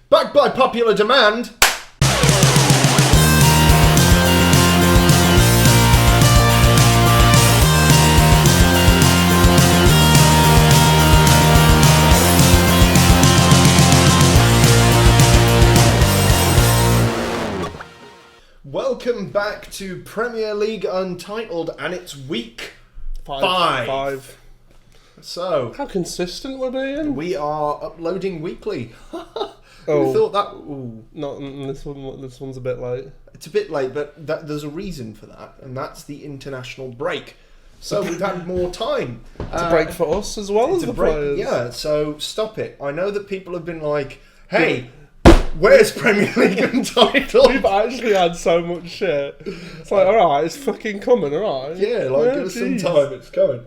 Backed by popular demand. Welcome back to Premier League Untitled, and it's week five. So, how consistent we're being. We are uploading weekly. We Oh, thought that... Ooh. not this one. This one's a bit late. It's a bit late, but there's a reason for that, and that's the international break. So we've had more time. It's a break for us as well as the players. Yeah, so stop it. I know that people have been like, hey... Where's Premier League Untitled? We've actually had so much shit. It's like, alright, it's fucking coming, alright? Yeah, give us some time, it's coming.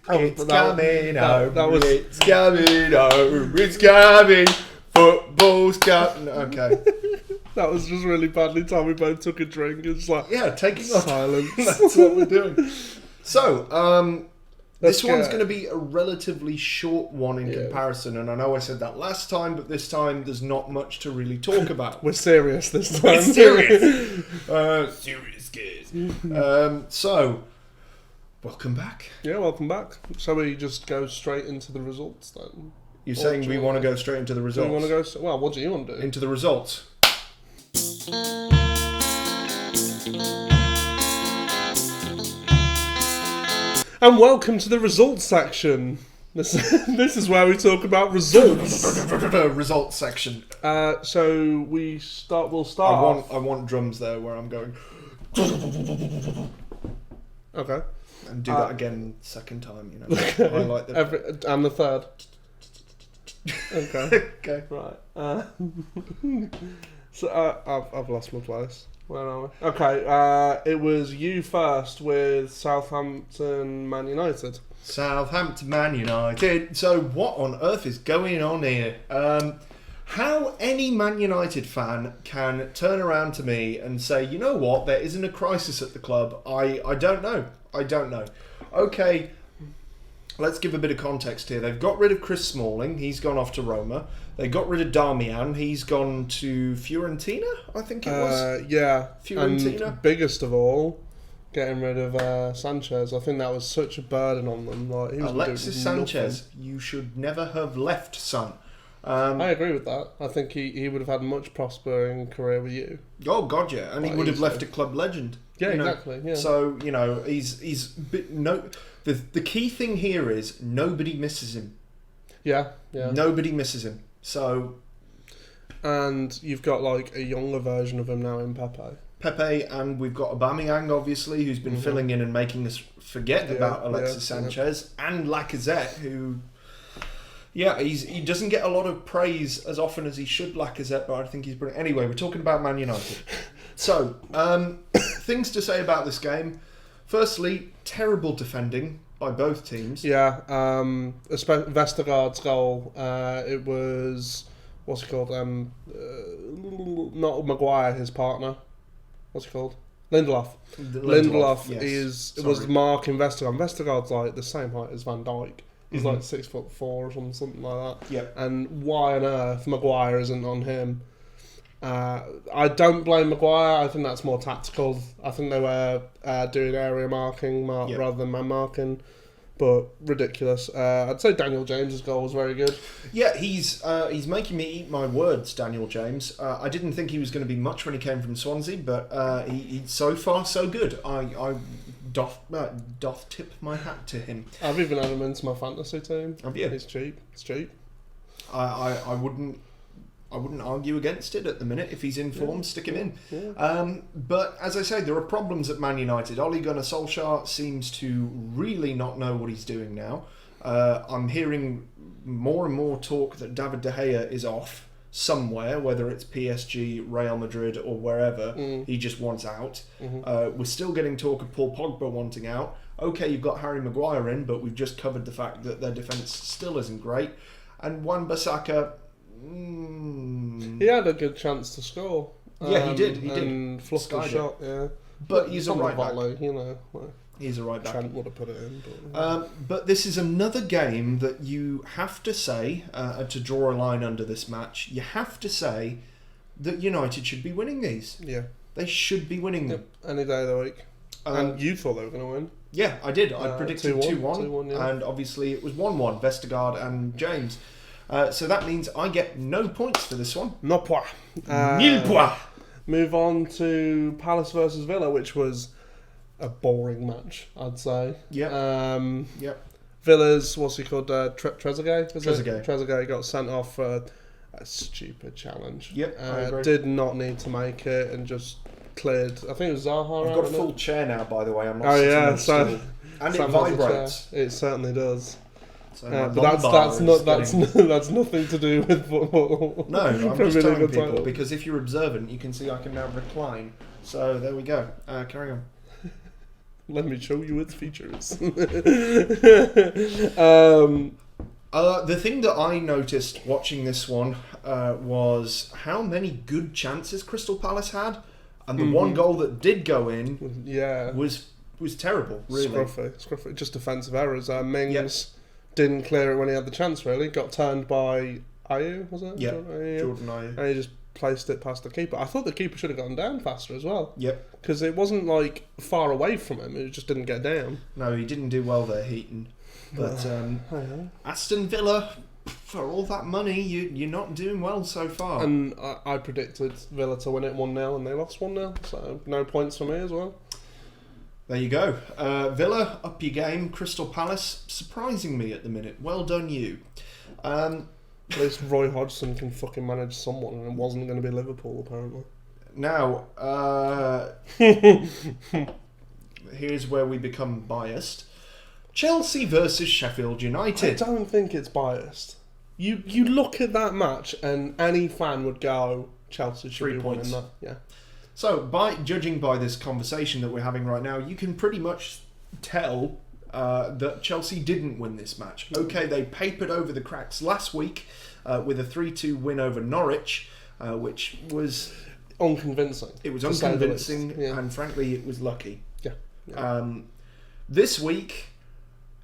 It's coming home, it's coming home, it's coming, football's coming. Okay. That was just really badly timed. We both took a drink. It's like, yeah, taking silence. That's what we're doing. So, this one's going to be a relatively short one in comparison, and I know I said that last time, but this time there's not much to really talk about. We're serious this time. We're serious. Serious kids. So, welcome back. Yeah, welcome back. Shall we just go straight into the results then? You're saying we want to go straight into the results? We want to go... Well, what do you want to do? Into the results. And welcome to the results section. This is where we talk about results. Results section. So we'll start. I want drums there where I'm going. Okay. And do that again second time. You know. I like that. And the third. Okay. Okay. Right. So I've lost my place. Where are we? Okay, it was you first with Southampton Man United. Southampton Man United. So what on earth is going on here? How any Man United fan can turn around to me and say, you know what, there isn't a crisis at the club. I don't know. I don't know. Okay, let's give a bit of context here. They've got rid of Chris Smalling. He's gone off to Roma. They got rid of Darmian. He's gone to Fiorentina, I think it was. Yeah. Fiorentina. And biggest of all, getting rid of Sanchez. I think that was such a burden on them. Like, he was Alexis Sanchez, you should never have left, son. I agree with that. I think he would have had a much prospering career with you. Oh, God, yeah. And he would have left a club legend. Yeah, exactly. Yeah. So, he's the key thing here is nobody misses him. Yeah. Nobody misses him. So, and you've got like a younger version of him now in Pepe, and we've got Aubameyang, obviously, who's been filling in and making us forget about Alexis Sanchez, and Lacazette, who, he doesn't get a lot of praise as often as he should, Lacazette, but I think he's brilliant. Anyway, we're talking about Man United. So, things to say about this game. Firstly, terrible defending by both teams. Yeah, Vestergaard's goal, it was, what's it called? Not Maguire, his partner. What's it called? Lindelof. Yes. Was marking Vestergaard. Vestergaard's like the same height as Van Dijk. He's like 6'4" or something like that. Yeah. And why on earth Maguire isn't on him? I don't blame Maguire. I think that's more tactical. I think they were doing area marking rather than man marking, but ridiculous. I'd say Daniel James's goal was very good. Yeah, he's making me eat my words, Daniel James. I didn't think he was going to be much when he came from Swansea, but he's so far so good. I doth tip my hat to him. I've even had him into my fantasy team. Have you? It's cheap. I wouldn't argue against it at the minute. If he's in form, stick him in. Yeah. But as I say, there are problems at Man United. Ole Gunnar Solskjaer seems to really not know what he's doing now. I'm hearing more and more talk that David De Gea is off somewhere, whether it's PSG, Real Madrid or wherever. He just wants out. We're still getting talk of Paul Pogba wanting out. Okay, you've got Harry Maguire in, but we've just covered the fact that their defence still isn't great. And Wan-Bissaka... He had a good chance to score. Yeah, he did. And fluffed the shot, yeah. But he's a right back. Volley, you know. He's a right back. Trent would have put it in. But this is another game that you have to say, to draw a line under this match, you have to say that United should be winning these. Yeah. They should be winning them. Any day of the week. And you thought they were going to win. Yeah, I did. I predicted 2-1. Yeah. And obviously it was 1-1, Vestergaard and James. So that means I get no points for this one. No point. Nil point. Move on to Palace versus Villa, which was a boring match, I'd say. Yeah. Villa's, what's he called? Trezeguet? Trezeguet got sent off for a stupid challenge. Yep, I agree. Did not need to make it and just cleared. I think it was Zaha. I've got a full chair now, by the way. I'm not oh sitting yeah, on so and it vibrates. It certainly does. So but that's nothing to do with football. No, I'm just telling people because if you're observant, you can see I can now recline. So there we go. Carry on. Let me show you its features. The thing that I noticed watching this one was how many good chances Crystal Palace had, and the one goal that did go in was terrible, really. Scruffy. Just defensive errors. Mings didn't clear it when he had the chance, really. Got turned by Ayew, was it? Yeah, Jordan Ayew. And he just placed it past the keeper. I thought the keeper should have gotten down faster as well. Yep. Because it wasn't like far away from him, it just didn't get down. No, he didn't do well there, Heaton. But Aston Villa, for all that money, you're not doing well so far. And I predicted Villa to win it 1-0 and they lost 1-0, so no points for me as well. There you go. Villa, up your game. Crystal Palace, surprising me at the minute. Well done, you. At least Roy Hodgson can fucking manage someone, and it wasn't going to be Liverpool, apparently. Now, here's where we become biased. Chelsea versus Sheffield United. I don't think it's biased. You look at that match, and any fan would go, Chelsea should be winning that. Yeah. So, judging by this conversation that we're having right now, you can pretty much tell that Chelsea didn't win this match. Okay, they papered over the cracks last week with a 3-2 win over Norwich, which was unconvincing. It was unconvincing, and frankly, it was lucky. Yeah. This week,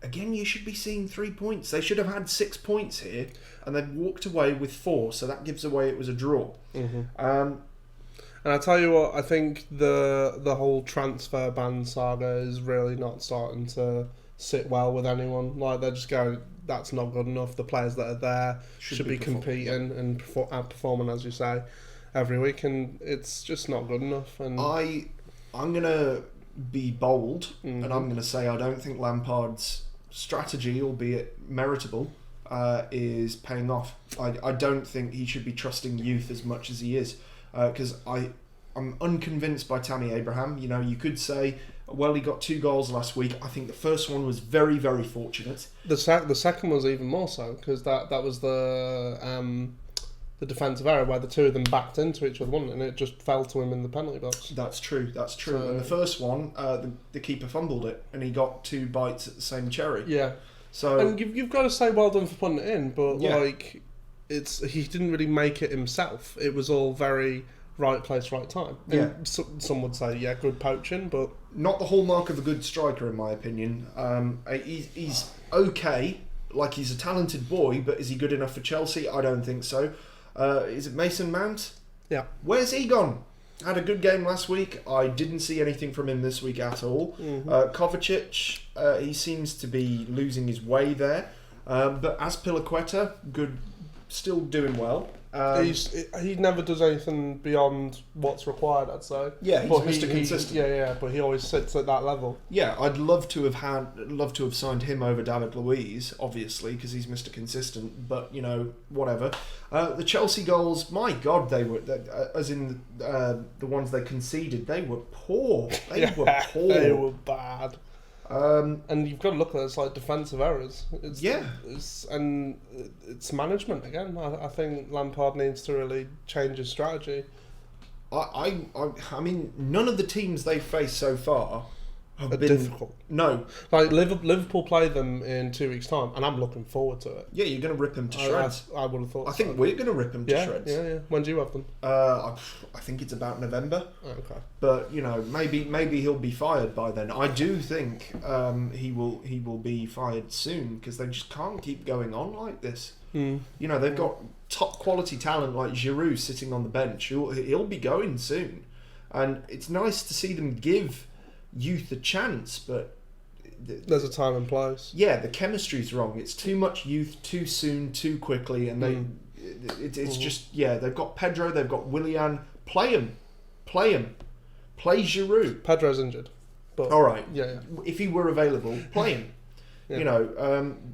again, you should be seeing 3 points. They should have had 6 points here, and they'd walked away with 4, so that gives away it was a draw. Mm-hmm. And I tell you what, I think the whole transfer ban saga is really not starting to sit well with anyone. Like, they're just going, that's not good enough. The players that are there should be competing and performing, as you say, every week, and it's just not good enough. And I'm gonna be bold, and I'm gonna say I don't think Lampard's strategy, albeit meritable, is paying off. I don't think he should be trusting youth as much as he is. Because I'm unconvinced by Tammy Abraham. You know, you could say, well, he got 2 goals last week. I think the first one was very, very fortunate. The second was even more so, because that was the defensive error where the two of them backed into each other, wasn't it? And it just fell to him in the penalty box. That's true. So, and the first one, the keeper fumbled it, and he got 2 bites at the same cherry. Yeah. So, and you've got to say well done for putting it in, but like, he didn't really make it himself. It was all very right place, right time. Yeah. Some would say, good poaching, but not the hallmark of a good striker, in my opinion. He's okay, like he's a talented boy, but is he good enough for Chelsea? I don't think so. Is it Mason Mount? Yeah. Where's he gone? Had a good game last week. I didn't see anything from him this week at all. Kovacic, he seems to be losing his way there. But Azpilicueta, good. Still doing well. He never does anything beyond what's required, I'd say. Yeah, he's Mr. Consistent. But he always sits at that level. Yeah, I'd love to have signed him over David Luiz, obviously, because he's Mr. Consistent. But whatever. The Chelsea goals, my God, they were as in the ones they conceded. They were poor. They were bad. And you've got to look at it as like defensive errors. It's management again. I think Lampard needs to really change his strategy. I mean, none of the teams they've faced so far difficult. No. Like Liverpool play them in 2 weeks' time, and I'm looking forward to it. Yeah, you're going to rip them to shreds. I would have thought. I think we're going to rip them to shreds. Yeah. When do you have them? I think it's about November. Okay. But maybe he'll be fired by then. I do think he will be fired soon because they just can't keep going on like this. They've got top quality talent like Giroud sitting on the bench. He'll be going soon, and it's nice to see them give youth a chance, but there's a time and place. Yeah, the chemistry's wrong. It's too much youth too soon, too quickly, and it's just they've got Pedro, they've got Willian. Play him, play Giroud. Pedro's injured, but all right. Yeah. If he were available, play him. Yeah.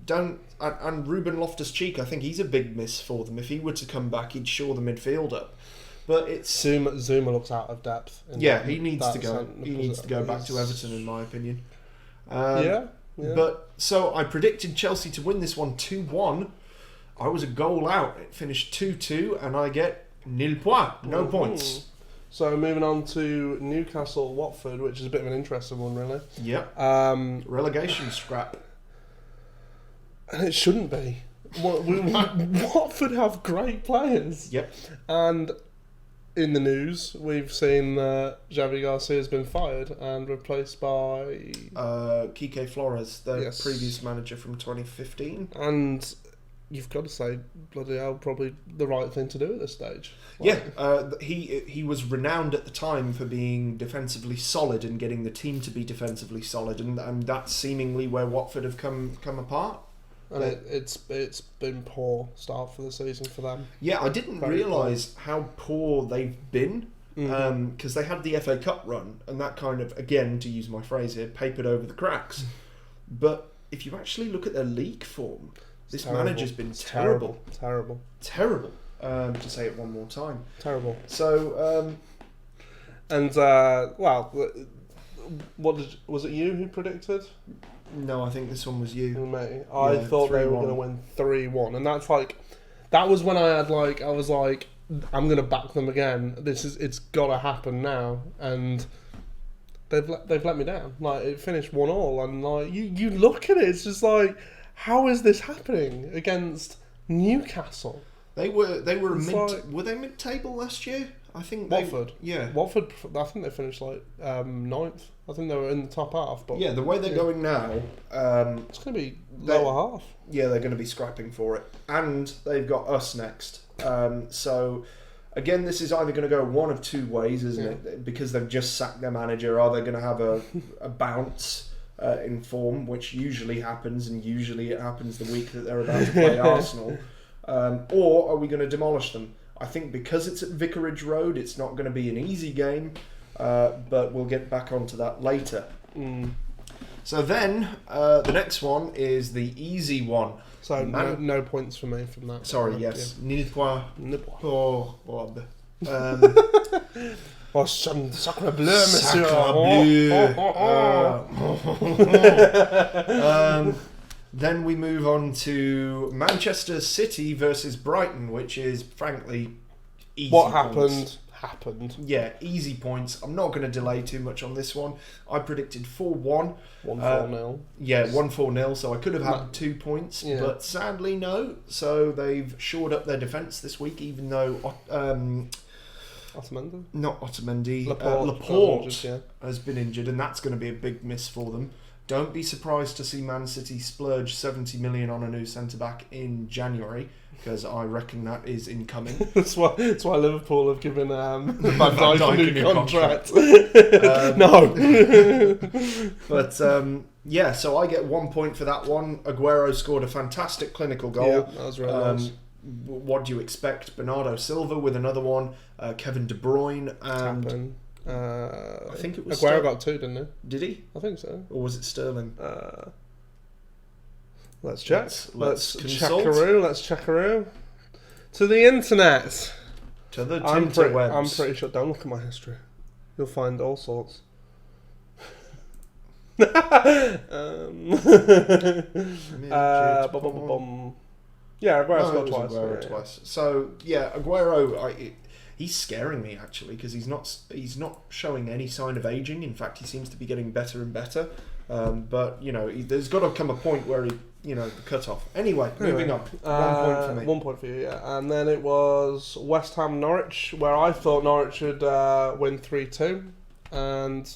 Don't and Ruben Loftus-Cheek. I think he's a big miss for them. If he were to come back, he'd shore the midfield up. But it's Zuma looks out of depth. He needs to go. He needs to go back to Everton, in my opinion. But so I predicted Chelsea to win this one 2-1. I was a goal out. It finished 2-2, and I get nil point, no points. So moving on to Newcastle Watford, which is a bit of an interesting one, really. Yep. Relegation scrap. And it shouldn't be. Watford have great players. Yep. And in the news, we've seen that Xavi Garcia has been fired and replaced by Quique Flores, the previous manager from 2015. And you've got to say, bloody hell, probably the right thing to do at this stage. He was renowned at the time for being defensively solid and getting the team to be defensively solid, and that's seemingly where Watford have come apart. And it's been poor start for the season for them. Yeah, I didn't realise how poor they've been because they had the FA Cup run, and that kind of, again, to use my phrase here, papered over the cracks. But if you actually look at their league form, this manager's been terrible. Terrible. To say it one more time. Terrible. So, was it you who predicted? No, I think this one was you. Me. I thought they were going to win 3-1, and that was when I was like, I'm going to back them again. It's got to happen now, and they've let me down. Like, it finished 1-1, and like you look at it, it's just like, how is this happening against Newcastle? They were were they mid-table last year? I think Watford. Watford. I think they finished like 9th. I think they were in the top half. But the way they're going now, it's going to be lower half. Yeah, they're going to be scrapping for it, and they've got us next. So again, this is either going to go one of two ways, isn't it? Because they've just sacked their manager. Are they going to have a bounce in form, which usually happens, and usually it happens the week that they're about to play Arsenal, or are we going to demolish them? I think because it's at Vicarage Road, it's not going to be an easy game, but we'll get back onto that later. So then, the next one is the easy one. So no points for me from that. Sorry, yes. Nil point pour Rob. Oh, sacre bleu, monsieur. Then we move on to Manchester City versus Brighton, which is, frankly, easy points. Happened. Yeah, easy points. I'm not going to delay too much on this one. I predicted 4-1. 1-4-0. 1-4-0, so I could have had 2 points, but sadly no. So they've shored up their defence this week, even though... Otamendi? Not Otamendi. Laporte has been injured, and that's going to be a big miss for them. Don't be surprised to see Man City splurge 70 million on a new centre-back in January, because I reckon that is incoming. That's why Liverpool have given Van Dijk a new contract. No. But, so I get 1 point for that one. Aguero scored a fantastic clinical goal. Yeah, that was really nice. What do you expect? Bernardo Silva with another one. Kevin De Bruyne and... I think it was Aguero got 2, didn't he? Did he? I think so. Or was it Sterling? Let's check. Let's consult. Let's checkaroo. To the internet. To the interwebs. I'm pretty sure. Don't look at my history. You'll find all sorts. Yeah, Aguero scored twice. Twice. So, yeah, Aguero... he's scaring me actually because he's not showing any sign of aging. In fact, he seems to be getting better and better. But there's got to come a point where the cut off. Anyway, moving on. 1 point for me. 1 point for you, yeah. And then it was West Ham Norwich, where I thought Norwich would win 3-2, and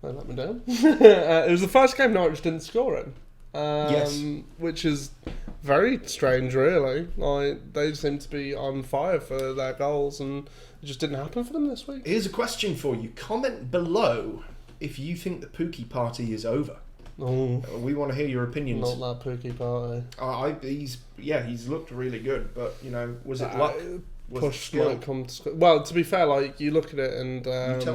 they let me down. It was the first game Norwich didn't score in. Yes. Which is very strange, really. Like, they seem to be on fire for their goals, and it just didn't happen for them this week. Here's a question for you. Comment below if you think the Pookie party is over. Oh, We want to hear your opinions. not that Pookie party. He's looked really good, but was it luck? Was Push it skill? might come to score. Well, to be fair, like, you look at it and Let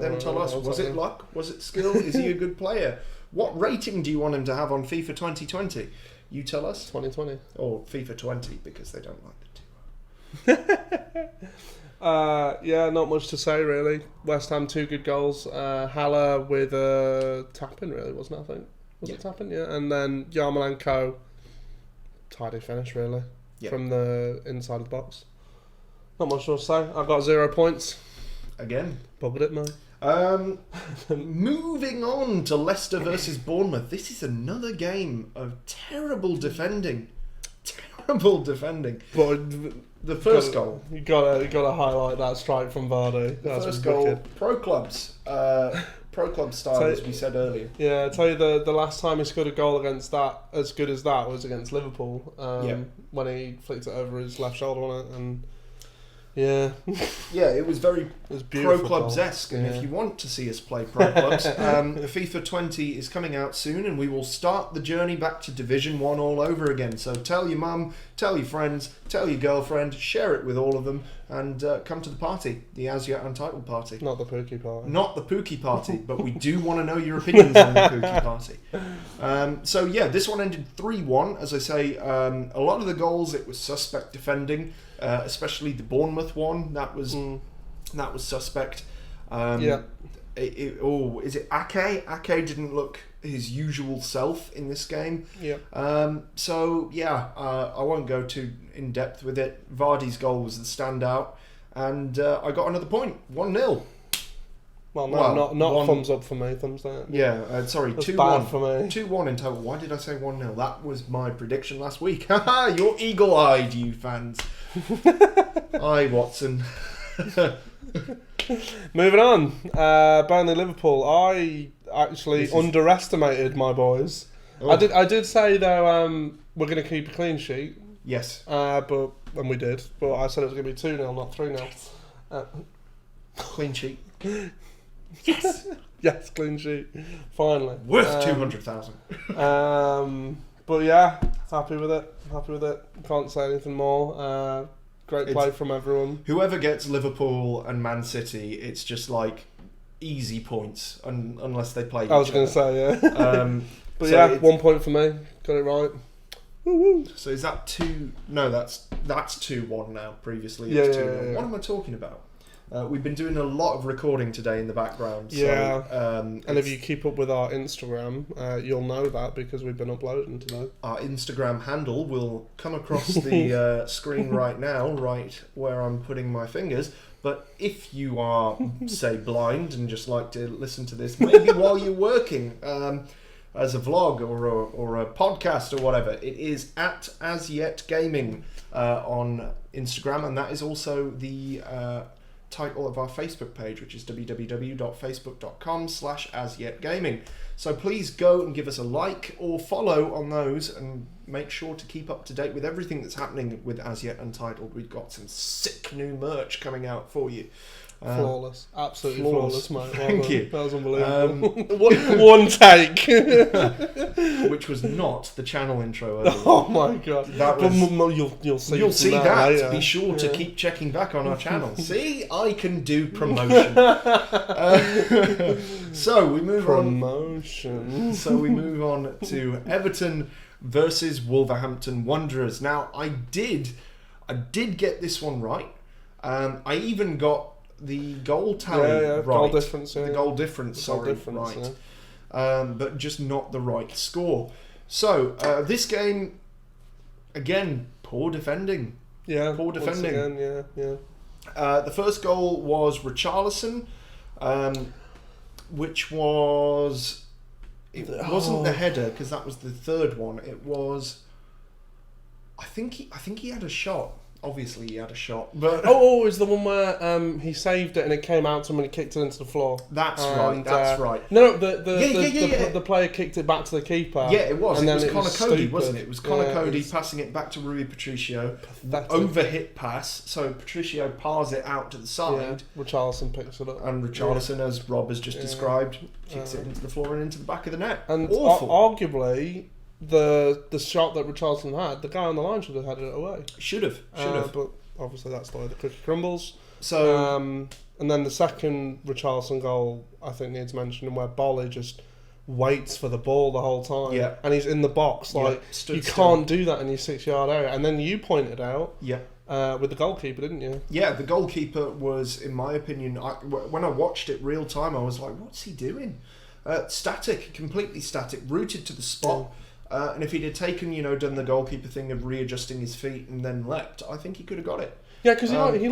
them tell us. Was it luck? Was it skill? Is he a good player? What rating do you want him to have on FIFA 2020? You tell us. 2020 or FIFA 20 because they don't like the two. Yeah, not much to say really. West Ham 2 good goals. Haller with a tap-in, really, wasn't it? I think it tap-in, yeah. And then Yarmolenko, tidy finish really from the inside of the box. Not much to say. I got 0 points. Again, buggered it, mate. Moving on to Leicester versus Bournemouth. This is another game of terrible defending. But the first goal. You gotta highlight that strike from Vardy. The first goal. Pro clubs style, as we said earlier. Yeah, I tell you, the last time he scored a goal against that, as good as that, was against Liverpool. When he flicked it over his left shoulder on it, and yeah, it was very pro clubs-esque. And if you want to see us play pro clubs, FIFA 20 is coming out soon, and we will start the journey back to Division 1 all over again. So tell your mum, tell your friends, tell your girlfriend, share it with all of them, and come to the party, the As Yet Untitled party. Not the Pookie party. Not the Pookie party, but we do want to know your opinions on the Pookie party. This one ended 3-1. As I say, a lot of the goals, it was suspect defending. Especially the Bournemouth one, that was suspect. Is it Ake? Ake didn't look his usual self in this game. I won't go too in depth with it. Vardy's goal was the standout, and I got another point. 1-0. Not one, thumbs up for me, thumbs down. Yeah, sorry, 2-1 for me. 2-1 in total. Why did I say 1-0? That was my prediction last week. Haha, you're eagle-eyed, you fans. Aye, Watson. Moving on. Burnley Liverpool. I actually underestimated my boys. Oh. I did say though we're going to keep a clean sheet. Yes. And we did. But I said it was going to be 2-0, not 3-0. Clean sheet. Yes. Yes, clean sheet. Finally. Worth 200,000. But yeah, happy with it. Can't say anything more. Great play from everyone. Whoever gets Liverpool and Man City, it's just like easy points, unless they play each other. I was going to say, yeah. But so 1 point for me. Got it right. Woo-woo. So is that 2? No, that's 2-1 now. Previously, it's 2-0. Yeah. What am I talking about? We've been doing a lot of recording today in the background. Yeah. So, and if you keep up with our Instagram, you'll know that because we've been uploading today. Our Instagram handle will come across the screen right now, right where I'm putting my fingers. But if you are, say, blind and just like to listen to this, maybe while you're working, as a vlog or a podcast or whatever, it is at As Yet Gaming on Instagram, and that is also the title of our Facebook page, which is www.facebook.com/asyetgaming. So please go and give us a like or follow on those, and make sure to keep up to date with everything that's happening with As Yet Untitled. We've got some sick new merch coming out for you. Flawless. Absolutely flawless, mate. Thank you. That was unbelievable. One take. Which was not the channel intro earlier. Oh my god. That was, you'll see that. Later. Be sure to keep checking back on our channel. See, I can do promotion. So we move on to Everton versus Wolverhampton Wanderers. Now, I did get this one right. I even got the goal tally right. Goal difference, the goal difference, right. But just not the right score. So, this game, again, poor defending. Yeah, poor defending. Once again, The first goal was Richarlison, which was... It wasn't the header, because that was the third one. It was... I think he had a shot. Obviously, he had a shot, but it was the one where he saved it and it came out to him when he kicked it into the floor. That's right. No, the player kicked it back to the keeper. Yeah, it was. And it then was Connor Cody, wasn't it? It was Connor Cody was passing it back to Rui Patricio. pathetic. Overhit pass, so Patricio pars it out to the side. Yeah, Richarlison picks it up. And Richarlison, as Rob has just described, kicks it into the floor and into the back of the net. And awful. Arguably, the shot that Richarlison had, the guy on the line should have had it away. Should have. But obviously that's the way the cookie crumbles. So, and then the second Richarlison goal, I think needs mentioning, where Bolly just waits for the ball the whole time. Yeah. And he's in the box. Like, you can't do that in your 6-yard area. And then you pointed out with the goalkeeper, didn't you? Yeah, the goalkeeper was, in my opinion, when I watched it real time, I was like, what's he doing? Static, completely static, rooted to the spot. Yeah. And if he'd have taken, done the goalkeeper thing of readjusting his feet and then leapt, I think he could have got it. Yeah, because he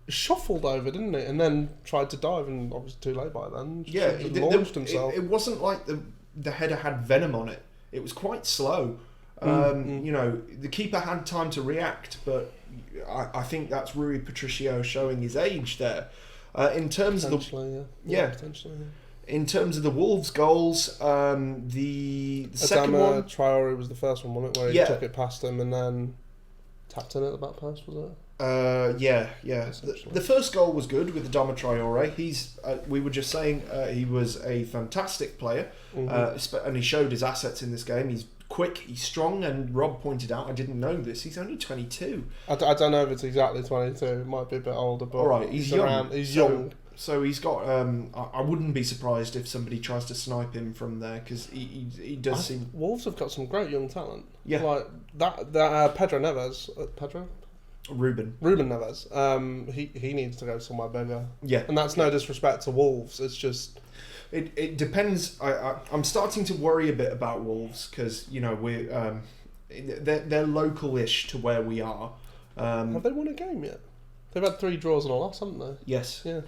shuffled over, didn't he? And then tried to dive, and obviously too late by then. He launched himself. It wasn't like the header had venom on it. It was quite slow. The keeper had time to react, but I think that's Rui Patricio showing his age there. In terms of potentially. In terms of the Wolves' goals, the second one... Traore was the first one, wasn't it? Where he took it past him and then tapped in at the back post, was it? Yeah. The first goal was good with Adama Traore. He's, we were just saying, he was a fantastic player, and he showed his assets in this game. He's quick, he's strong, and Rob pointed out, I didn't know this, he's only 22. I don't know if it's exactly 22. It might be a bit older, but all right, he's young. He's young. So he's got. I wouldn't be surprised if somebody tries to snipe him from there, because he does seem. Wolves have got some great young talent. Yeah, like that Pedro Neves. Ruben Neves. He needs to go somewhere bigger. Yeah, and that's no disrespect to Wolves. It's just. It depends. I'm starting to worry a bit about Wolves, because we're they're local-ish to where we are. Have they won a game yet? They've had 3 draws and a loss, haven't they? Yes. Yeah.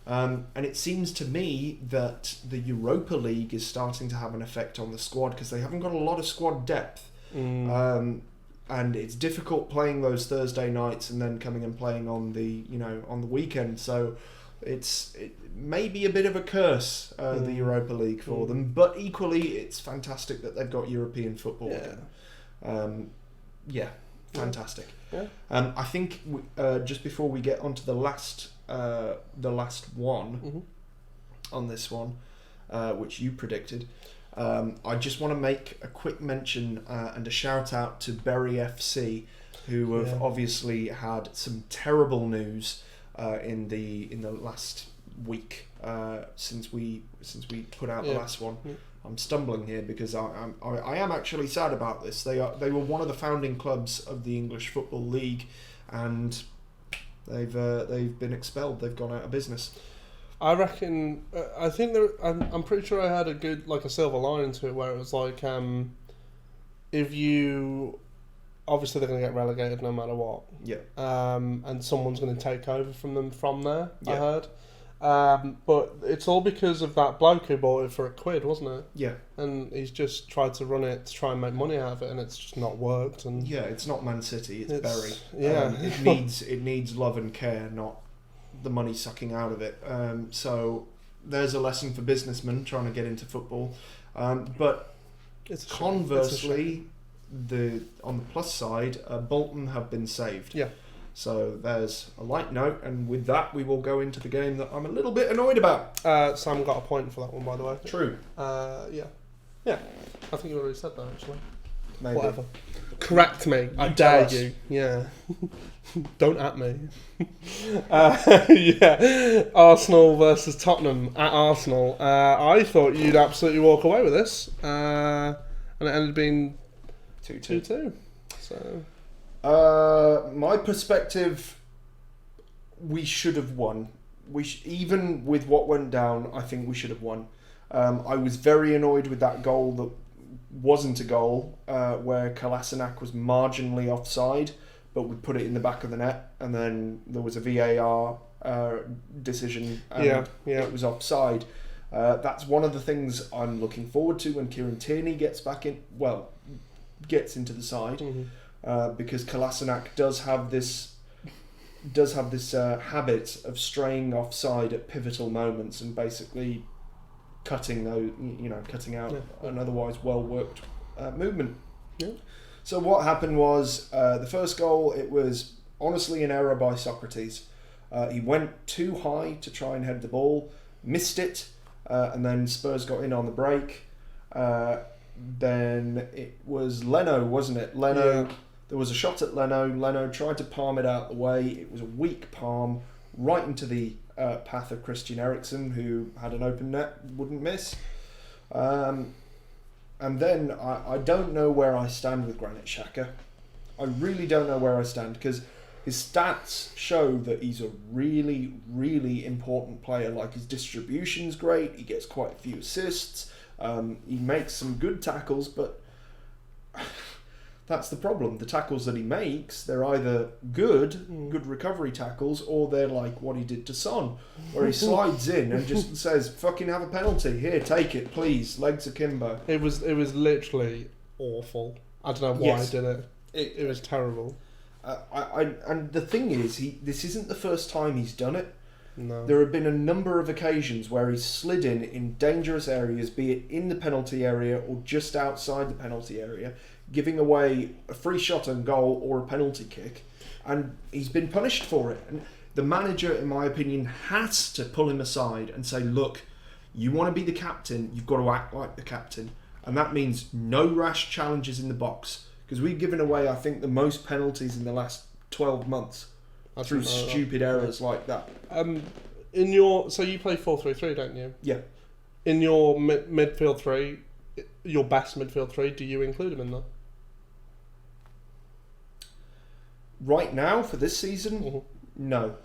And it seems to me that the Europa League is starting to have an effect on the squad, because they haven't got a lot of squad depth. And it's difficult playing those Thursday nights and then coming and playing on the on the weekend. So it may be a bit of a curse, the Europa League for them. But equally, it's fantastic that they've got European football again. Fantastic. Yeah. I think just before we get onto the last one on this one, which you predicted, I just want to make a quick mention and a shout out to Bury FC, who have obviously had some terrible news in the last week since we put out the last one. Yeah. I'm stumbling here because I am actually sad about this. They were one of the founding clubs of the English Football League, and they've been expelled. They've gone out of business. I reckon. I think I'm pretty sure I had a good a silver lining to it, where it was like, if you obviously they're going to get relegated no matter what. Yeah. And someone's going to take over from them from there. Yeah. I heard. But it's all because of that bloke who bought it for £1, wasn't it? Yeah. And he's just tried to run it to try and make money out of it, and it's just not worked. And yeah, it's not Man City, it's Bury. Yeah. It needs love and care, not the money sucking out of it. So there's a lesson for businessmen trying to get into football. But conversely, on the plus side, Bolton have been saved. Yeah. So there's a light note, and with that we will go into the game that I'm a little bit annoyed about. Sam got a point for that one, by the way. True. Yeah. I think you already said that, actually. Maybe. Whatever. Correct me. I dare you. Yeah. Don't at me. Arsenal versus Tottenham at Arsenal. I thought you'd absolutely walk away with this, and it ended up being 2-2. So. My perspective, we should have won. Even with what went down, I think we should have won. I was very annoyed with that goal that wasn't a goal, where Kolasinac was marginally offside, but we put it in the back of the net, and then there was a VAR decision, and it was offside. That's one of the things I'm looking forward to when Kieran Tierney gets into the side, because Kolasinac does have this habit of straying offside at pivotal moments and basically cutting out an otherwise well worked movement. Yeah. So what happened was the first goal. It was honestly an error by Socrates. He went too high to try and head the ball, missed it, and then Spurs got in on the break. Then it was Leno, wasn't it? Leno. Yeah. There was a shot at Leno. Leno tried to palm it out the way. It was a weak palm, right into the path of Christian Eriksen, who had an open net, wouldn't miss. And then I don't know where I stand with Granit Xhaka. I really don't know where I stand, because his stats show that he's a really, really important player. Like, his distribution's great. He gets quite a few assists. He makes some good tackles, but that's the problem. The tackles that he makes, they're either good recovery tackles, or they're like what he did to Son, where he slides in and just says, fucking have a penalty. Here, take it, please. Legs akimbo. It was literally awful. I don't know why he did it. It was terrible. And the thing is, this isn't the first time he's done it. No. There have been a number of occasions where he's slid in dangerous areas, be it in the penalty area or just outside the penalty area, giving away a free shot on goal or a penalty kick, and he's been punished for it. And the manager, in my opinion, has to pull him aside and say, look, you want to be the captain, you've got to act like the captain. And that means no rash challenges in the box, because we've given away, I think, the most penalties in the last 12 months. Through stupid errors like that. So you play 4-3-3, don't you? Yeah. In your midfield three, your best midfield three, do you include him in that? Right now, for this season, no.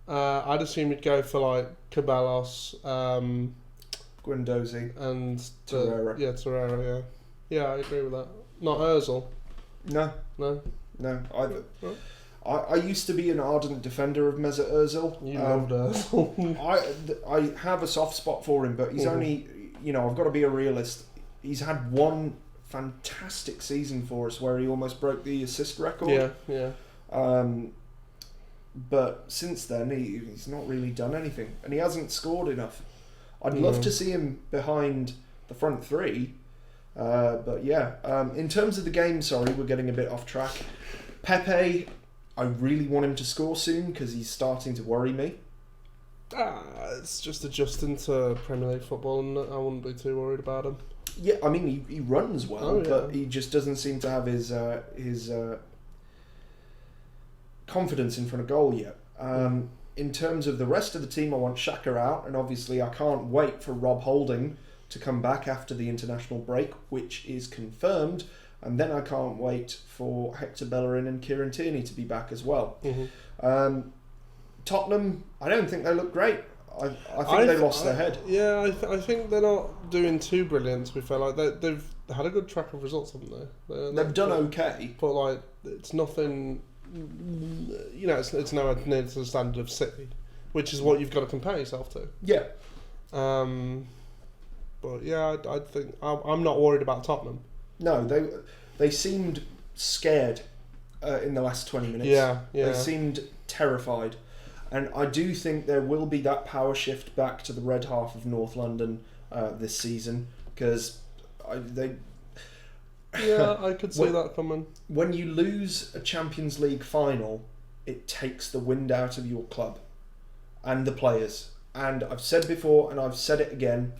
I'd assume you'd go for like Ceballos, Guendouzi, and Torreira. Torreira. Yeah, I agree with that. Not Ozil. No. Either. Right. I used to be an ardent defender of Mesut Ozil. You loved Ozil. I have a soft spot for him, but he's only, I've got to be a realist. He's had one fantastic season for us where he almost broke the assist record. Yeah. But since then, he's not really done anything, and he hasn't scored enough. I'd love to see him behind the front three, but yeah. In terms of the game, sorry, we're getting a bit off track. Pepe, I really want him to score soon because he's starting to worry me. It's just adjusting to Premier League football, and I wouldn't be too worried about him. Yeah, I mean, he runs well, but he just doesn't seem to have his confidence in front of goal yet. In terms of the rest of the team, I want Xhaka out, and obviously I can't wait for Rob Holding to come back after the international break, which is confirmed. And then I can't wait for Hector Bellerin and Kieran Tierney to be back as well. Tottenham, I don't think they look great. I think they lost their head. Yeah, I think they're not doing too brilliant, to be fair. Like they've had a good track of results, haven't they? They've done okay. But like, it's nothing... it's nowhere near to the standard of City, which is what you've got to compare yourself to. Yeah. But yeah, I think... I'm not worried about Tottenham. No, they seemed scared in the last 20 minutes. Yeah. They seemed terrified. And I do think there will be that power shift back to the red half of North London this season, because they... Yeah, I could see that coming. When you lose a Champions League final, it takes the wind out of your club and the players. And I've said before, and I've said it again...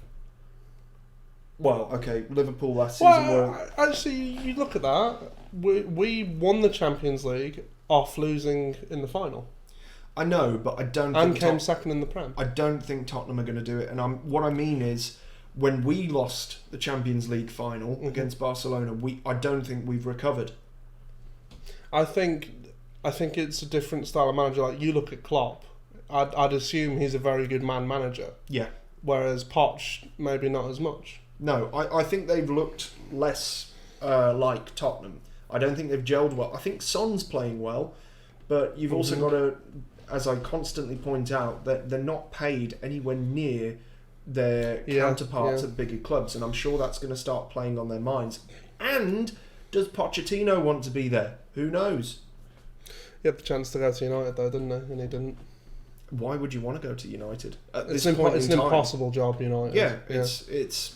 Well, okay, Liverpool last season were... Actually, you look at that. We won the Champions League off losing in the final. I know, but I don't think... And came second in the Prem. I don't think Tottenham are going to do it. And what I mean is, when we lost the Champions League final against Barcelona, I don't think we've recovered. I think it's a different style of manager. Like, you look at Klopp, I'd assume he's a very good manager. Yeah. Whereas Poch, maybe not as much. No, I think they've looked less like Tottenham. I don't think they've gelled well. I think Son's playing well, but you've also got to, as I constantly point out, that they're not paid anywhere near their counterparts at bigger clubs, and I'm sure that's going to start playing on their minds. And does Pochettino want to be there? Who knows? He had the chance to go to United though, didn't he? And he didn't. Why would you want to go to United at It's this point in an time? impossible job, United. Yeah, yeah. It's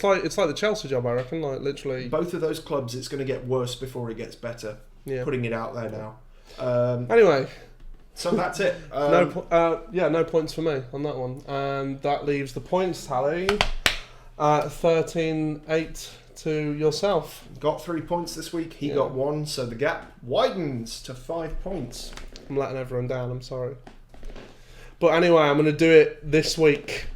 like the Chelsea job, I reckon. Like literally, both of those clubs, it's going to get worse before it gets better. Yeah. Putting it out there now. Anyway, so that's it. No points for me on that one, and that leaves the points tally at 13-8 to yourself. Got 3 points this week. He got 1, so the gap widens to 5 points. I'm letting everyone down. I'm sorry, but anyway, I'm going to do it this week.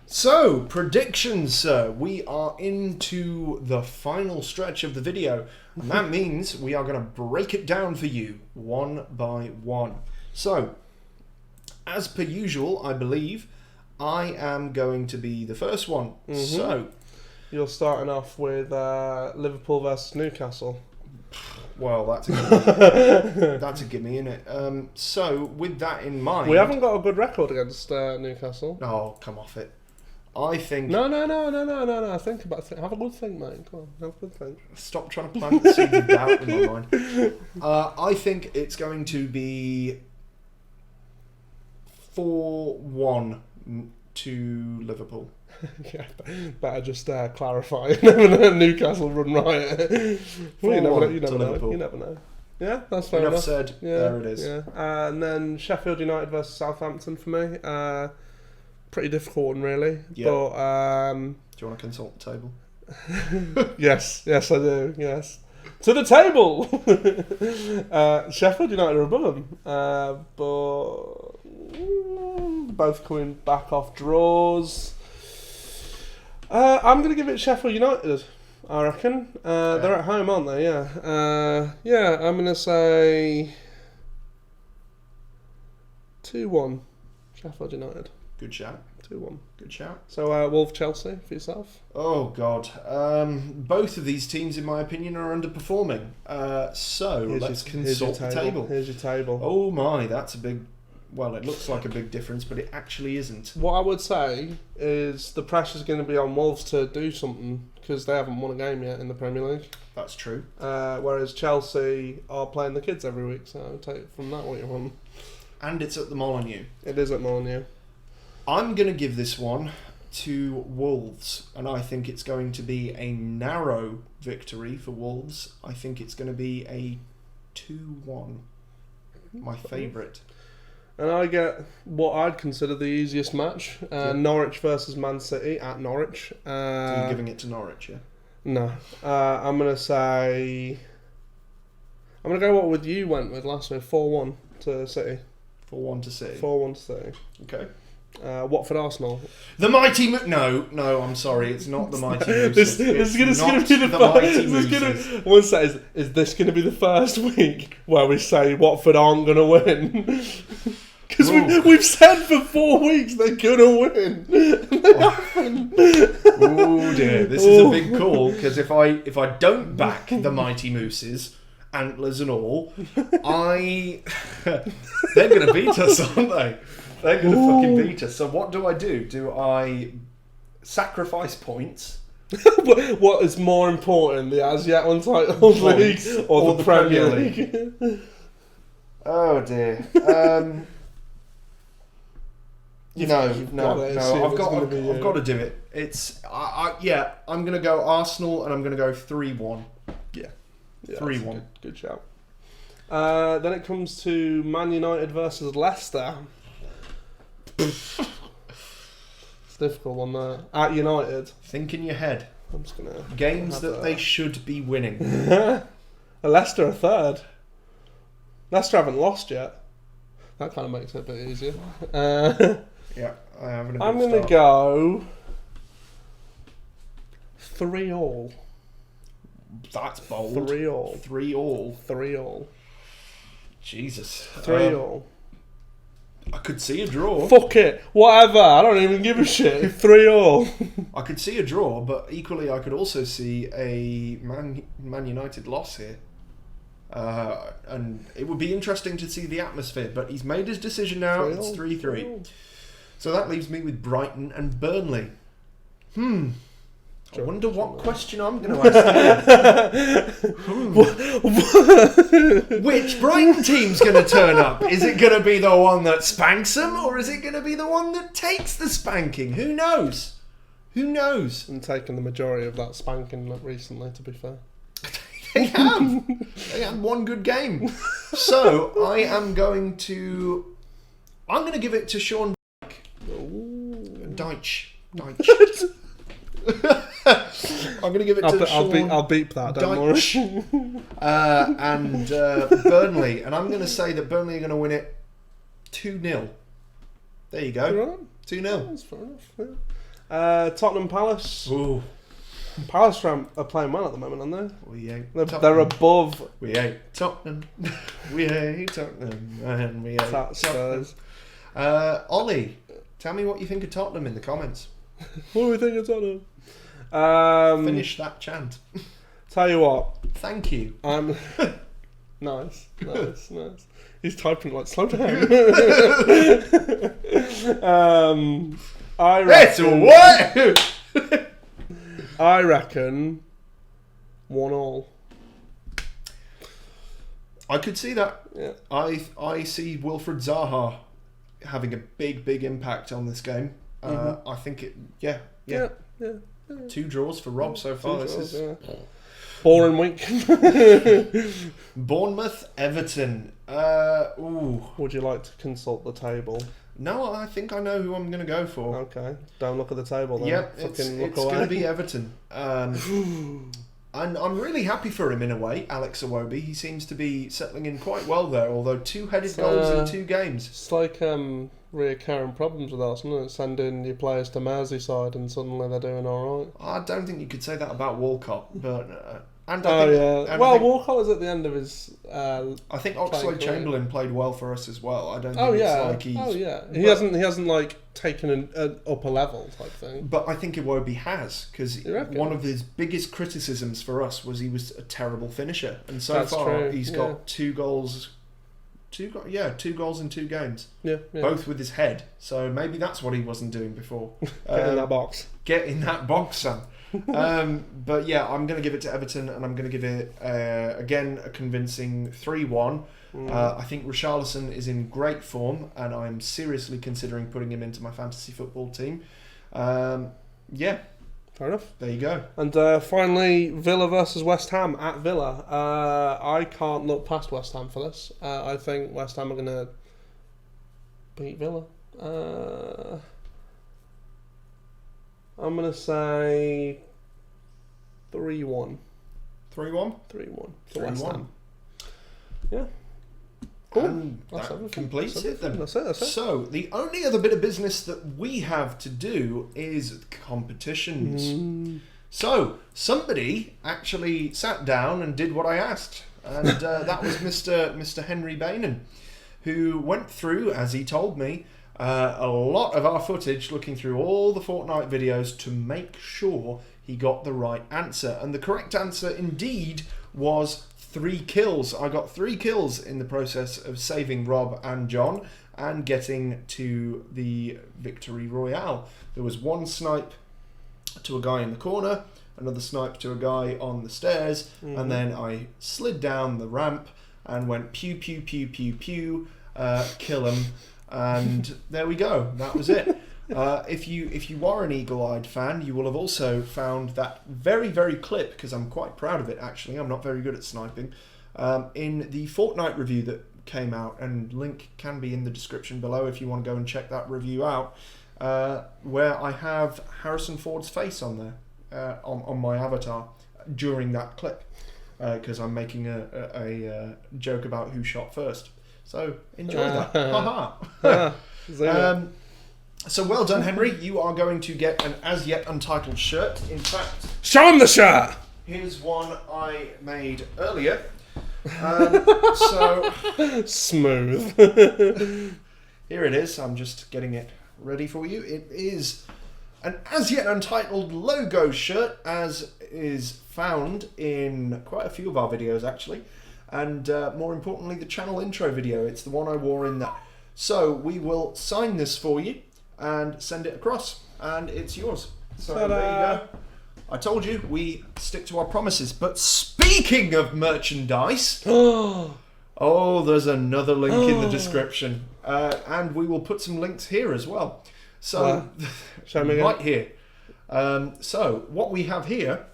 So, predictions, sir. We are into the final stretch of the video, and that means we are going to break it down for you one by one. So, as per usual, I believe, I am going to be the first one. So, you're starting off with Liverpool versus Newcastle. Well, that's a gimme, isn't it? So, with that in mind... We haven't got a good record against Newcastle. Oh, come off it. I think... No. Think about it. Have a good think, mate. Come on, have a good think. Stop trying to plant the seed of doubt in my mind. I think it's going to be 4-1 to Liverpool. Yeah, better just clarify. Newcastle run riot. Well, you never know. You never know. Yeah, that's fair enough. Said. Yeah, there it is. Yeah. And then Sheffield United versus Southampton for me. Pretty difficult one, really. Yeah. But do you want to consult the table? yes, I do. Yes. To the table. Sheffield United are above them, but both coming back off draws. I'm going to give it Sheffield United, I reckon. They're at home, aren't they? Yeah. I'm going to say 2-1 Sheffield United. Good shout. 2-1. Good shout. So, Wolf Chelsea for yourself? Oh, God. Both of these teams, in my opinion, are underperforming. Let's consult the table. Here's your table. Oh, my. That's a big... Well, it looks like a big difference, but it actually isn't. What I would say is the pressure's going to be on Wolves to do something because they haven't won a game yet in the Premier League. That's true. Whereas Chelsea are playing the kids every week, so take from that what you want. And it's at the Molineux. It is at Molineux. I'm going to give this one to Wolves, and I think it's going to be a narrow victory for Wolves. I think it's going to be a 2-1. My favourite. And I get what I'd consider the easiest match. Norwich versus Man City at Norwich. So you're giving it to Norwich, yeah? No. I'm going to say... I'm going to go what you went with last week. 4-1 to City. 4-1 to City. 4-1 to City. Okay. Watford Arsenal. The Mighty No, I'm sorry. It's not the Mighty Mooses. This is going to be the first... One say, is this going to be the first week where we say Watford aren't going to win? Because we've said for 4 weeks they're going to win. Oh dear, this is a big call, because if I don't back the Mighty Mooses, antlers and all, they're going to beat us, aren't they? They're going to fucking beat us. So what do? Do I sacrifice points? What is more important, the As Yet Untitled League or the Premier League? Oh dear. No. I've got to do it. It's I'm gonna go Arsenal, and I'm gonna go 3-1. Yeah 3-1. Good shout. Then it comes to Man United versus Leicester. It's a difficult one there. At United. Think in your head. I'm just gonna games that they should be winning. Leicester are third. Leicester haven't lost yet. That kind of makes it a bit easier. Yeah, I haven't. I'm going to go 3-3. That's bold. 3-3. 3-3. Jesus. 3-3. I could see a draw. Fuck it. Whatever. I don't even give a shit. 3-3. I could see a draw, but equally I could also see a Man United loss here. And it would be interesting to see the atmosphere, but he's made his decision now. It's 3-3. So that leaves me with Brighton and Burnley. I wonder what question I'm going to ask you. Which Brighton team's going to turn up? Is it going to be the one that spanks them, or is it going to be the one that takes the spanking? Who knows? Who knows? And taken the majority of that spanking recently, to be fair. They have. They had one good game. So I'm going to give it to Sean Dyche. I'm going to give it to Sean. I'll beep that, don't worry. And Burnley. And I'm going to say that Burnley are going to win it 2-0. There you go. Right. 2-0. That's fair enough. Yeah. Tottenham Palace. Ooh. Palace are playing well at the moment, aren't they? We hate they're above. We hate Tottenham. We hate Tottenham. And we hate Tottenham. Ollie, tell me what you think of Tottenham in the comments. What do we think of Tottenham? Finish that chant. Tell you what. Thank you. Nice. He's typing like slow down. I reckon. What? I reckon 1-1. I could see that. Yeah. I see Wilfred Zaha having a big impact on this game. I think it. Yeah. 2 draws for Rob so far. Boring week. Bournemouth, Everton. Would you like to consult the table? No, I think I know who I'm going to go for. Okay, don't look at the table then. Yep, it's going to be Everton. And I'm really happy for him in a way, Alex Iwobi. He seems to be settling in quite well there, although 2-headed goals in 2 games. It's like reoccurring problems with us, isn't it? Sending your players to Merseyside and suddenly they're doing alright. I don't think you could say that about Walcott, but... Walcott was at the end of his. I think Oxlade-Chamberlain played well for us as well. I don't think He hasn't like taken an upper level type thing. But I think Iwobi has, because one of his biggest criticisms for us was he was a terrible finisher, and so far he's got 2 goals. 2 goals in 2 games. Yeah. Both with his head. So maybe that's what he wasn't doing before. Get in that box. Get in that box, son. But yeah, I'm going to give it to Everton, and I'm going to give it again a convincing 3-1. I think Richarlison is in great form, and I'm seriously considering putting him into my fantasy football team. Yeah. Fair enough. There you go. And finally, Villa versus West Ham at Villa. I can't look past West Ham for this. I think West Ham are going to beat Villa. I'm going to say 3-1. 3-1? 3-1 to West Ham. Yeah. Cool. And that completes it then. That's it. So, the only other bit of business that we have to do is competitions. So, somebody actually sat down and did what I asked. And that was Mr. Henry Bainan, who went through, as he told me, a lot of our footage, looking through all the Fortnite videos to make sure he got the right answer. And the correct answer indeed was 3 kills. I got 3 kills in the process of saving Rob and John and getting to the victory royale. There was 1 snipe to a guy in the corner, another snipe to a guy on the stairs, and then I slid down the ramp and went pew pew pew pew pew, kill him. And there we go. That was it. If you are an eagle-eyed fan, you will have also found that very, very clip, because I'm quite proud of it, actually. I'm not very good at sniping. In the Fortnite review that came out, and link can be in the description below if you want to go and check that review out, where I have Harrison Ford's face on there, on my avatar, during that clip, because I'm making a joke about who shot first. So enjoy that. Haha. So well done, Henry. You are going to get an as yet untitled shirt. In fact, show him the shirt. Here's one I made earlier. So smooth. Here it is. I'm just getting it ready for you. It is an as yet untitled logo shirt, as is found in quite a few of our videos actually, and more importantly the channel intro video. It's the one I wore in that. So we will sign this for you and send it across, and it's yours. So Ta-da! There you go. I told you we stick to our promises. But speaking of merchandise, oh, there's another link in the description, and we will put some links here as well. So show me right here. So what we have here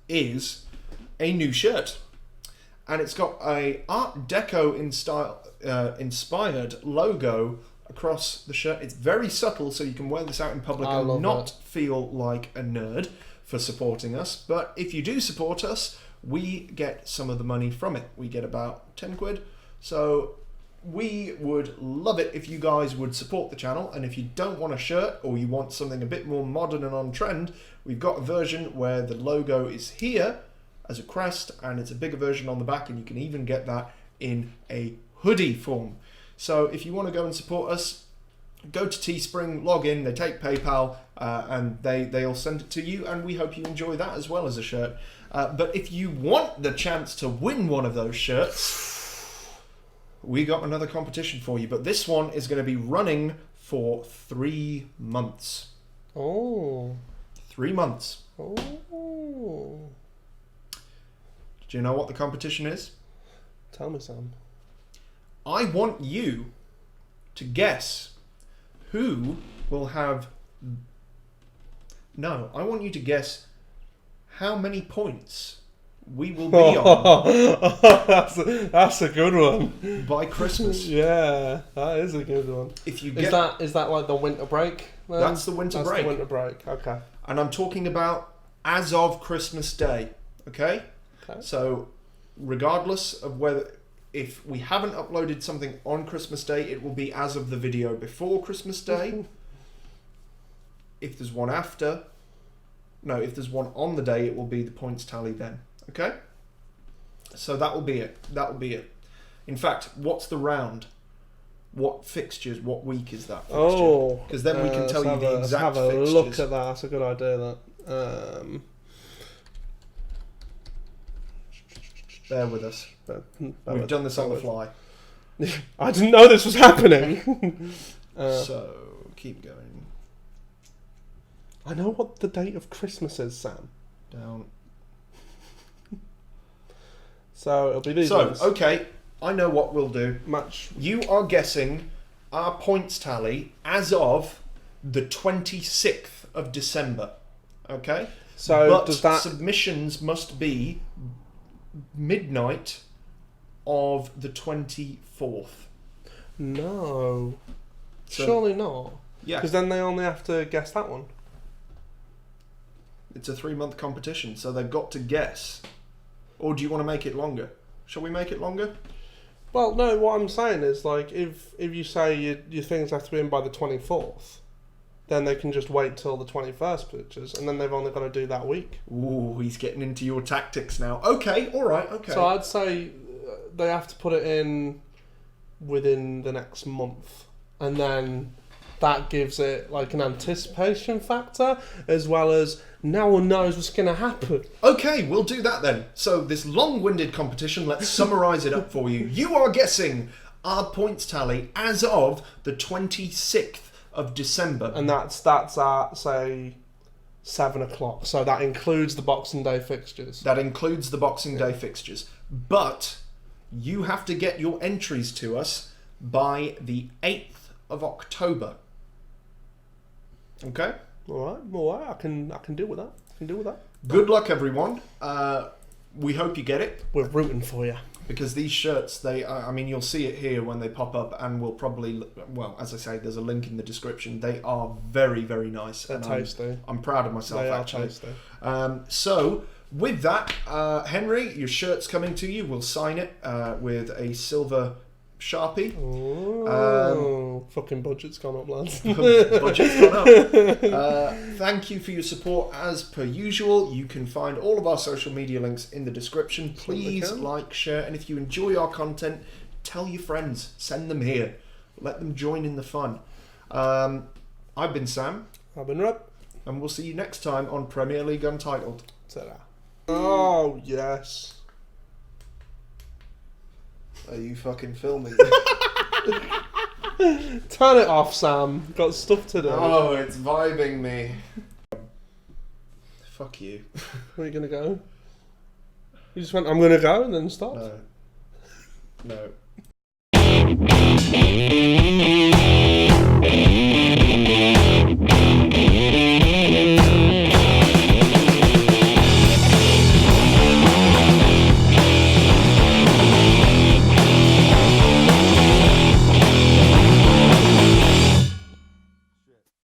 is a new shirt, and it's got a Art Deco inspired logo across the shirt. It's very subtle, so you can wear this out in public and not feel like a nerd for supporting us. But if you do support us, we get some of the money from it. We get about 10 quid. So we would love it if you guys would support the channel. And if you don't want a shirt, or you want something a bit more modern and on trend, we've got a version where the logo is here as a crest, and it's a bigger version on the back, and you can even get that in a hoodie form. So if you want to go and support us, go to Teespring, log in, they take PayPal, and they'll send it to you, and we hope you enjoy that as well as a shirt. But if you want the chance to win one of those shirts, we got another competition for you, but this one is going to be running for 3 months. Oh. 3 months. Oh. Do you know what the competition is? Tell me, Sam. I want you to guess who will have... No, I want you to guess how many points we will be on. That's a good one. By Christmas. Yeah, that is a good one. If you is that like the winter break? Then? That's the winter break. That's the winter break. Okay. And I'm talking about as of Christmas Day. Okay. So, regardless of whether, if we haven't uploaded something on Christmas Day, it will be as of the video before Christmas Day. If there's one after, no, if there's one on the day, it will be the points tally then. Okay? So that will be it. That will be it. In fact, what's the round? What fixtures? What week is that fixture? Oh, because then we can tell you the exact fixtures. Have a fixtures. look at that. That's a good idea. That. Bear with us. We've done this on the fly. I didn't know this was happening. So keep going. I know what the date of Christmas is, Sam. Down. So it'll be these ones. Okay, I know what we'll do. Match. You are guessing our points tally as of the 26th of December. Okay? So but does that... submissions must be midnight of the 24th. No. So, surely not. Yeah. Because then they only have to guess that one. It's a 3-month competition, so they've got to guess. Or do you want to make it longer? Shall we make it longer? Well, no, what I'm saying is, like, if you say your things have to be in by the 24th, then they can just wait till the 21st pictures, and then they've only got to do that week. Ooh, he's getting into your tactics now. Okay, alright, okay. So I'd say they have to put it in within the next month, and then that gives it, like, an anticipation factor, as well as no one knows what's going to happen. Okay, we'll do that then. So this long-winded competition, let's summarise it up for you. You are guessing our points tally as of the 26th of December. And that's at, say, 7 o'clock. So that includes the Boxing Day fixtures. That includes the Boxing Day fixtures. But you have to get your entries to us by the 8th of October. Okay? All right. I can deal with that. Good luck, everyone. We hope you get it. We're rooting for you. Because these shirts, I mean, you'll see it here when they pop up, and we'll probably, well, as I say, there's a link in the description. They are very, very nice. They're tasty. I'm proud of myself, they actually. Are tasty. So, with that, Henry, your shirt's coming to you. We'll sign it with a silver Sharpie. Fucking budget's gone up, lads. Budget's gone up. Thank you for your support as per usual. You can find all of our social media links in the description. Please like, share, and if you enjoy our content, tell your friends. Send them here. Let them join in the fun. I've been Sam. I've been Rob. And we'll see you next time on Premier League Untitled. Ta-da. Oh, yes. Are you fucking filming? Turn it off, Sam. Got stuff to do. Oh, it's vibing me. Fuck you. Where are you going to go? You just went, I'm going to go, and then stopped? No. No.